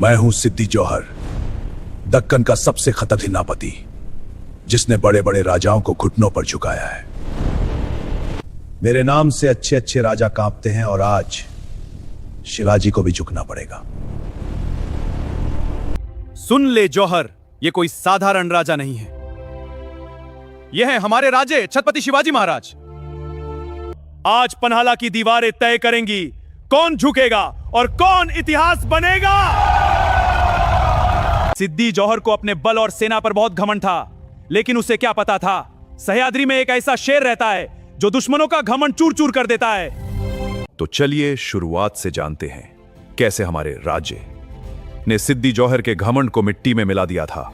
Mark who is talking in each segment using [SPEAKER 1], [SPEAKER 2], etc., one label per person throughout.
[SPEAKER 1] मैं हूं सिद्दी जौहर, दक्कन का सबसे खतरनाक सेनापति, जिसने बड़े बड़े राजाओं को घुटनों पर झुकाया है। मेरे नाम से अच्छे अच्छे राजा कांपते हैं और आज शिवाजी को भी झुकना पड़ेगा।
[SPEAKER 2] सुन ले जौहर, ये कोई साधारण राजा नहीं है। यह है हमारे राजे छत्रपति शिवाजी महाराज। आज पन्हाला की दीवारें तय करेंगी कौन झुकेगा और कौन इतिहास बनेगा। सिद्दी जौहर को अपने बल और सेना पर बहुत घमंड था, लेकिन उसे क्या पता था सह्याद्री में एक ऐसा शेर रहता है जो दुश्मनों का घमंड चूर चूर कर देता है।
[SPEAKER 3] तो चलिए शुरुआत से जानते हैं कैसे हमारे राजे ने सिद्दी जौहर के घमंड को मिट्टी में मिला दिया था।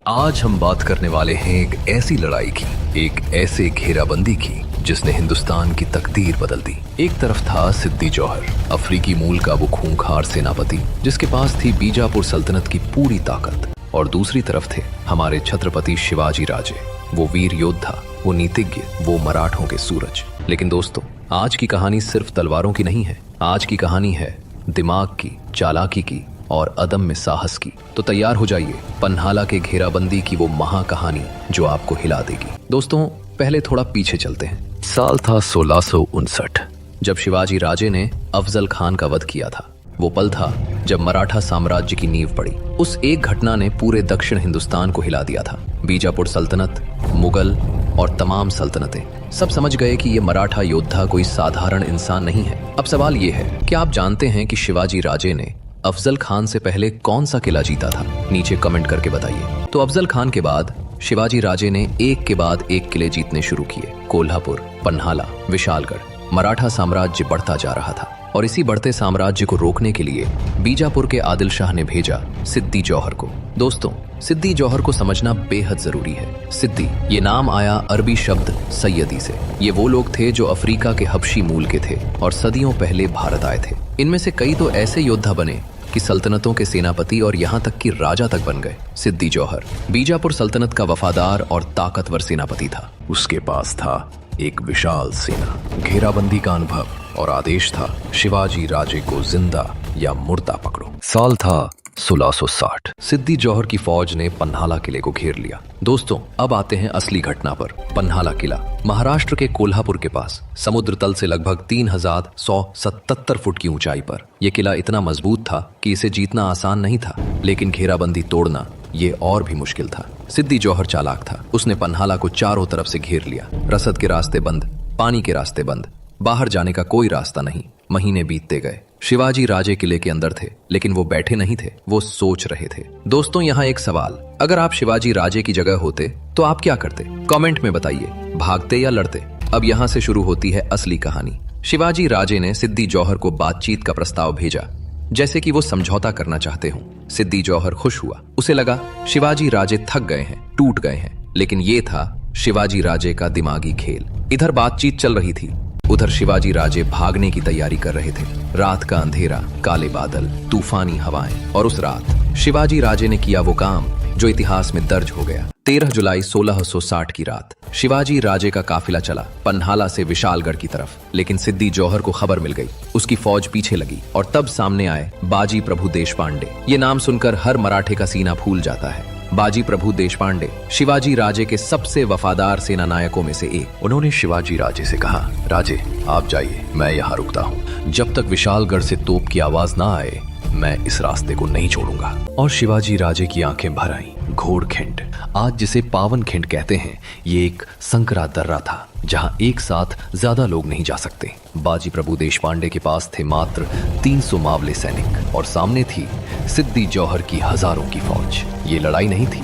[SPEAKER 4] आज हम बात करने वाले हैं एक ऐसी लड़ाई की, एक ऐसे घेराबंदी की जिसने हिंदुस्तान की तकदीर बदल दी। एक तरफ था सिद्दी जौहर, अफ्रीकी मूल का वो खूंखार सेनापति जिसके पास थी बीजापुर सल्तनत की पूरी ताकत, और दूसरी तरफ थे हमारे छत्रपति शिवाजी राजे, वो वीर योद्धा, वो नीतिज्ञ, वो मराठों के सूरज। लेकिन दोस्तों, आज की कहानी सिर्फ तलवारों की नहीं है। आज की कहानी है दिमाग की, चालाकी की और अदम्य साहस की। तो तैयार हो जाइए पन्हाला के घेराबंदी की वो महाकहानी जो आपको हिला देगी। दोस्तों, पहले थोड़ा पीछे चलते हैं। साल था 1659, जब शिवाजी राजे ने अफजल खान का वध किया था। वो पल था जब मराठा साम्राज्य की नींव पड़ी। उस एक घटना ने पूरे दक्षिण हिंदुस्तान को हिला दिया था। बीजापुर सल्तनत, मुगल और तमाम सल्तनतें सब समझ गए कि ये मराठा योद्धा कोई साधारण इंसान नहीं है। अब सवाल ये है कि आप जानते हैं कि शिवाजी राजे ने अफजल खान से पहले कौन सा किला जीता था? नीचे कमेंट करके बताइए। तो अफजल खान के बाद शिवाजी राजे ने एक के बाद एक किले जीतने शुरू किए। कोल्हापुर, पन्हाला, विशालगढ़। मराठा साम्राज्य बढ़ता जा रहा था और इसी बढ़ते साम्राज्य को रोकने के लिए बीजापुर के आदिल शाह ने भेजा सिद्दी जौहर को। दोस्तों, सिद्दी जौहर को समझना बेहद जरूरी है। सिद्दी ये नाम आया अरबी शब्द सैयदी से। ये वो लोग थे जो अफ्रीका के हबशी मूल के थे और सदियों पहले भारत आए थे। इनमें से कई तो ऐसे योद्धा बने कि सल्तनतों के सेनापति और यहाँ तक कि राजा तक बन गए। सिद्दी जौहर बीजापुर सल्तनत का वफादार और ताकतवर सेनापति था। उसके पास था एक विशाल सेना, घेराबंदी का अनुभव और आदेश था शिवाजी राजे को जिंदा या मुर्दा पकड़ो। साल था 1660। सिद्दी जौहर की फौज ने पन्हाला किले को घेर लिया। दोस्तों, अब आते हैं असली घटना पर। पन्हाला किला महाराष्ट्र के कोल्हापुर के पास समुद्र तल से लगभग 3177 फुट की ऊंचाई पर। यह किला इतना मजबूत था कि इसे जीतना आसान नहीं था, लेकिन घेराबंदी तोड़ना ये और भी मुश्किल था। सिद्दी जौहर चालाक था। उसने पन्हाला को चारों तरफ से घेर लिया। रसद के रास्ते बंद, पानी के रास्ते बंद, बाहर जाने का कोई रास्ता नहीं। महीने बीतते गए। शिवाजी राजे किले के अंदर थे, लेकिन वो बैठे नहीं थे, वो सोच रहे थे। दोस्तों, यहाँ एक सवाल, अगर आप शिवाजी राजे की जगह होते तो आप क्या करते? कमेंट में बताइए, भागते या लड़ते? अब यहाँ से शुरू होती है असली कहानी। शिवाजी राजे ने सिद्दी जौहर को बातचीत का प्रस्ताव भेजा, जैसे कि वो समझौता करना चाहते हों। सिद्दी जौहर खुश हुआ। उसे लगा शिवाजी राजे थक गए हैं, टूट गए हैं, लेकिन ये था शिवाजी राजे का दिमागी खेल। इधर बातचीत चल रही थी, उधर शिवाजी राजे भागने की तैयारी कर रहे थे। रात का अंधेरा, काले बादल, तूफानी हवाएं, और उस रात शिवाजी राजे ने किया वो काम जो इतिहास में दर्ज हो गया। 13 जुलाई 1660 की रात शिवाजी राजे का काफिला चला पन्हाला से विशालगढ़ की तरफ, लेकिन सिद्दी जौहर को खबर मिल गई। उसकी फौज पीछे लगी और तब सामने आए बाजी प्रभु देशपांडे। ये नाम सुनकर हर मराठे का सीना फूल जाता है। बाजी प्रभु देशपांडे शिवाजी राजे के सबसे वफादार सेना नायकों में से एक। उन्होंने शिवाजी राजे से कहा, राजे आप जाइए, मैं यहाँ रुकता हूँ। जब तक विशालगढ़ से तोप की आवाज ना आए मैं इस रास्ते को नहीं छोड़ूंगा। और शिवाजी राजे की आंखें भर आईं। घोड़खिंड, आज जिसे पावन खिंड कहते हैं, ये एक संकरा दर्रा था जहां एक साथ ज्यादा लोग नहीं जा सकते। बाजी प्रभु देशपांडे के पास थे मात्र 300 मावले सैनिक और सामने थी सिद्दी जौहर की हजारों की फौज। ये लड़ाई नहीं थी,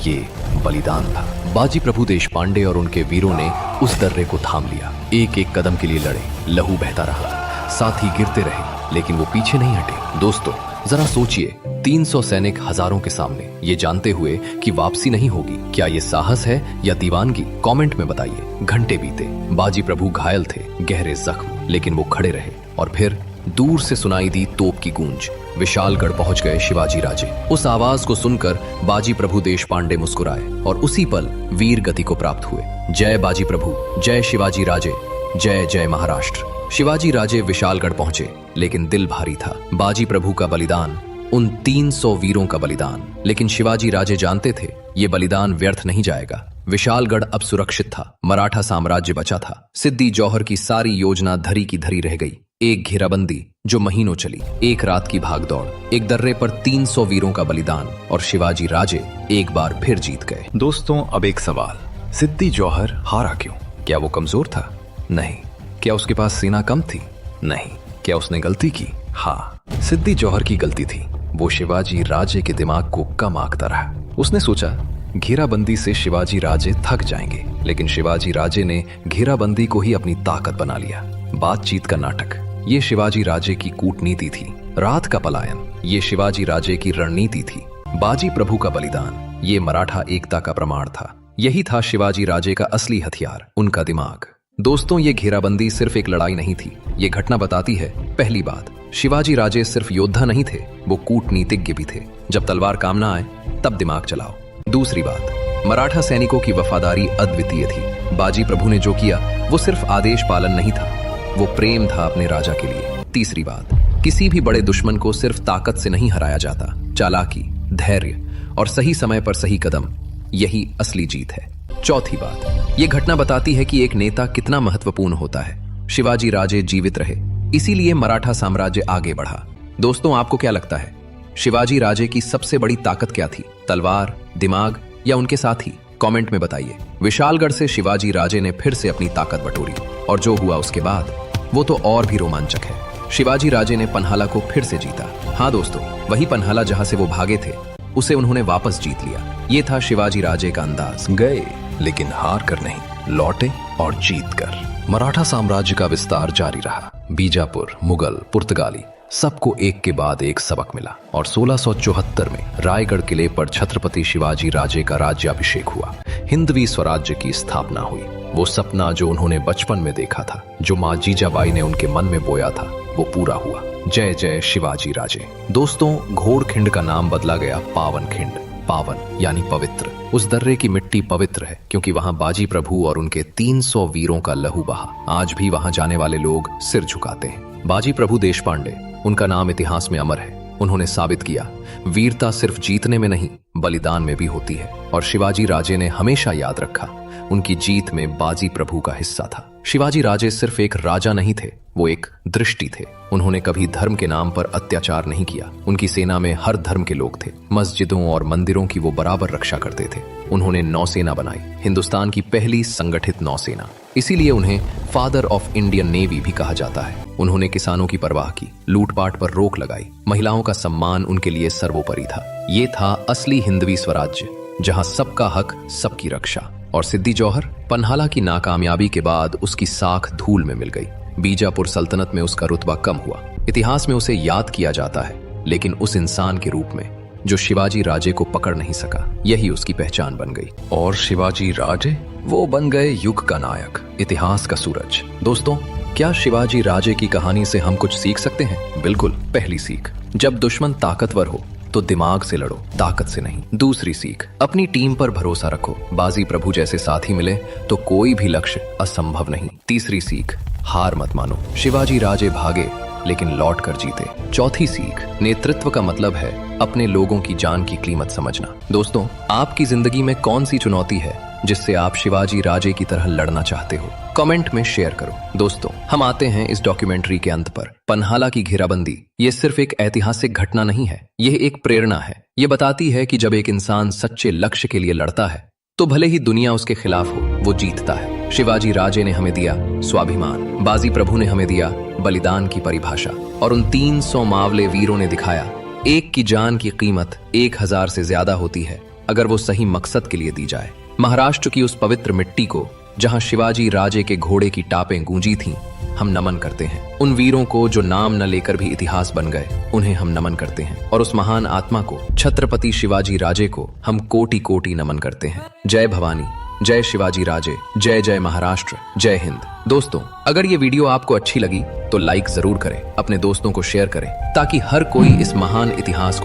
[SPEAKER 4] ये बलिदान था। बाजी प्रभु देशपांडे और उनके वीरों ने उस दर्रे को थाम लिया। एक एक कदम के लिए लड़े, लहू बहता रहा, साथ ही गिरते रहे, लेकिन वो पीछे नहीं हटे। दोस्तों, जरा सोचिए, 300 सैनिक हजारों के सामने, ये जानते हुए कि वापसी नहीं होगी। क्या ये साहस है या दीवानगी? कमेंट में बताइए। घंटे बीते, बाजी प्रभु घायल थे, गहरे जख्म, लेकिन वो खड़े रहे। और फिर दूर से सुनाई दी तोप की गूंज। विशालगढ़ पहुंच गए शिवाजी राजे। उस आवाज को सुनकर बाजी प्रभु देशपांडे मुस्कुराए और उसी पल वीर गति को प्राप्त हुए। जय बाजी प्रभु, जय शिवाजी राजे, जय जय महाराष्ट्र। शिवाजी राजे विशालगढ़ पहुंचे, लेकिन दिल भारी था। बाजी प्रभु का बलिदान, उन 300 वीरों का बलिदान। लेकिन शिवाजी राजे जानते थे ये बलिदान व्यर्थ नहीं जाएगा। विशालगढ़ अब सुरक्षित था, मराठा साम्राज्य बचा था। सिद्दी जौहर की सारी योजना धरी की धरी रह गई। एक घेराबंदी जो महीनों चली, एक रात की भागदौड़, एक दर्रे पर 300 वीरों का बलिदान, और शिवाजी राजे एक बार फिर जीत गए।
[SPEAKER 3] दोस्तों, अब एक सवाल, सिद्दी जौहर हारा क्यों?
[SPEAKER 4] क्या वो कमजोर था? नहीं। क्या उसके पास सेना कम थी? नहीं। क्या उसने गलती की? हाँ, सिद्दी जौहर की गलती थी। वो शिवाजी राजे के दिमाग को कम आंकता रहा। उसने सोचा घेराबंदी से शिवाजी राजे थक जाएंगे, लेकिन शिवाजी राजे ने घेराबंदी को ही अपनी ताकत बना लिया। बातचीत का नाटक, ये शिवाजी राजे की कूटनीति थी। रात का पलायन, ये शिवाजी राजे की रणनीति थी। बाजी प्रभु का बलिदान, ये मराठा एकता का प्रमाण था। यही था शिवाजी राजे का असली हथियार, उनका दिमाग। दोस्तों, ये घेराबंदी सिर्फ एक लड़ाई नहीं थी। ये घटना बताती है, पहली बात, शिवाजी राजे सिर्फ योद्धा नहीं थे, वो कूटनीतिज्ञ भी थे। जब तलवार काम ना आए तब दिमाग चलाओ। दूसरी बात, मराठा सैनिकों की वफादारी अद्वितीय थी। बाजी प्रभु ने जो किया वो सिर्फ आदेश पालन नहीं था, वो प्रेम था अपने राजा के लिए। तीसरी बात, किसी भी बड़े दुश्मन को सिर्फ ताकत से नहीं हराया जाता, चालाकी, धैर्य और सही समय पर सही कदम, यही असली जीत है। चौथी बात, ये घटना बताती है कि एक नेता कितना महत्वपूर्ण होता है। शिवाजी राजे जीवित रहे, इसीलिए मराठा साम्राज्य आगे बढ़ा। दोस्तों, आपको क्या लगता है, शिवाजी राजे की सबसे बड़ी ताकत क्या थी? तलवार, दिमाग या उनके साथी? कमेंट में बताइए। विशालगढ़ से शिवाजी राजे ने फिर से अपनी ताकत बटोरी, और जो हुआ उसके बाद वो तो और भी रोमांचक है। शिवाजी राजे ने पन्हाला को फिर से जीता। हाँ दोस्तों, वही पन्हाला जहां से वो भागे थे, उसे उन्होंने वापस जीत लिया। ये था शिवाजी राजे का अंदाज।
[SPEAKER 3] गए, लेकिन हार कर नहीं, लौटे और जीत कर।
[SPEAKER 4] मराठा साम्राज्य का विस्तार जारी रहा। बीजापुर, मुगल, पुर्तगाली, सबको एक के बाद एक सबक मिला, और 1674 में रायगढ़ किले पर छत्रपति शिवाजी राजे का राज्याभिषेक हुआ। हिंदवी स्वराज्य की स्थापना हुई। वो सपना जो उन्होंने बचपन में देखा था, जो माँ जीजाबाई ने उनके मन में बोया था, वो पूरा हुआ। जय जय शिवाजी राजे। दोस्तों, घोड़खिंड का नाम बदला गया पावन खिंड। पावन यानी पवित्र। उस दर्रे की मिट्टी पवित्र है क्योंकि वहां बाजी प्रभु और उनके 300 वीरों का लहू बहा। आज भी वहां जाने वाले लोग सिर झुकाते हैं। बाजी प्रभु देशपांडे, उनका नाम इतिहास में अमर है। उन्होंने साबित किया वीरता सिर्फ जीतने में नहीं, बलिदान में भी होती है। और शिवाजी राजे ने हमेशा याद रखा, उनकी जीत में बाजी प्रभु का हिस्सा था। शिवाजी राजे सिर्फ एक राजा नहीं थे, वो एक दृष्टि थे। उन्होंने कभी धर्म के नाम पर अत्याचार नहीं किया। उनकी सेना में हर धर्म के लोग थे। मस्जिदों और मंदिरों की वो बराबर रक्षा करते थे। उन्होंने नौसेना बनाई, हिंदुस्तान की पहली संगठित नौसेना। इसीलिए उन्हें फादर ऑफ इंडियन नेवी भी कहा जाता है। उन्होंने किसानों की परवाह की, लूटपाट पर रोक लगाई, महिलाओं का सम्मान उनके लिए सर्वोपरि था। ये था असली हिंदवी स्वराज्य, जहां सबका हक, सबकी रक्षा। और सिद्दी जौहर, पन्हाला की नाकामयाबी के बाद उसकी साख धूल में मिल गई। बीजापुर सल्तनत में उसका रुतबा कम हुआ। इतिहास में उसे याद किया जाता है, लेकिन उस इंसान के रूप में जो शिवाजी राजे को पकड़ नहीं सका। यही उसकी पहचान बन गई। और शिवाजी राजे, वो बन गए युग का नायक, इतिहास का सूरज। दोस्तों, क्या शिवाजी राजे की कहानी से हम कुछ सीख सकते हैं? बिल्कुल। पहली सीख, जब दुश्मन ताकतवर हो तो दिमाग से लड़ो, ताकत से नहीं। दूसरी सीख, अपनी टीम पर भरोसा रखो। बाजी प्रभु जैसे साथी मिले तो कोई भी लक्ष्य असंभव नहीं। तीसरी सीख, हार मत मानो। शिवाजी राजे भागे लेकिन लौट कर जीते। चौथी सीख, नेतृत्व का मतलब है अपने लोगों की जान की कीमत समझना। दोस्तों, आपकी जिंदगी में कौन सी चुनौती है जिससे आप शिवाजी राजे की तरह लड़ना चाहते हो? कमेंट में शेयर करो। दोस्तों, हम आते हैं इस डॉक्यूमेंट्री के अंत पर। पन्हाला की घेराबंदी ये सिर्फ एक ऐतिहासिक घटना नहीं है, यह एक प्रेरणा है। ये बताती है कि जब एक इंसान सच्चे लक्ष्य के लिए लड़ता है तो भले ही दुनिया उसके खिलाफ हो, वो जीतता है। शिवाजी राजे ने हमें दिया स्वाभिमान, बाजी प्रभु ने हमें दिया बलिदान की परिभाषा, और उन 300 मावले वीरों ने दिखाया एक की जान की कीमत 1000 से ज्यादा होती है अगर वो सही मकसद के लिए दी जाए। महाराष्ट्र की उस पवित्र मिट्टी को जहां शिवाजी राजे के घोड़े की टापें गूंजी थीं, हम नमन करते हैं। उन वीरों को जो नाम न लेकर भी इतिहास बन गए, उन्हें हम नमन करते हैं। और उस महान आत्मा को, छत्रपति शिवाजी राजे को, हम कोटि कोटि नमन करते हैं। जय भवानी, जय शिवाजी राजे, जय जय महाराष्ट्र, जय हिंद। दोस्तों, अगर ये वीडियो आपको अच्छी लगी तो लाइक जरूर करें, अपने दोस्तों को शेयर करें ताकि हर कोई इस महान इतिहास को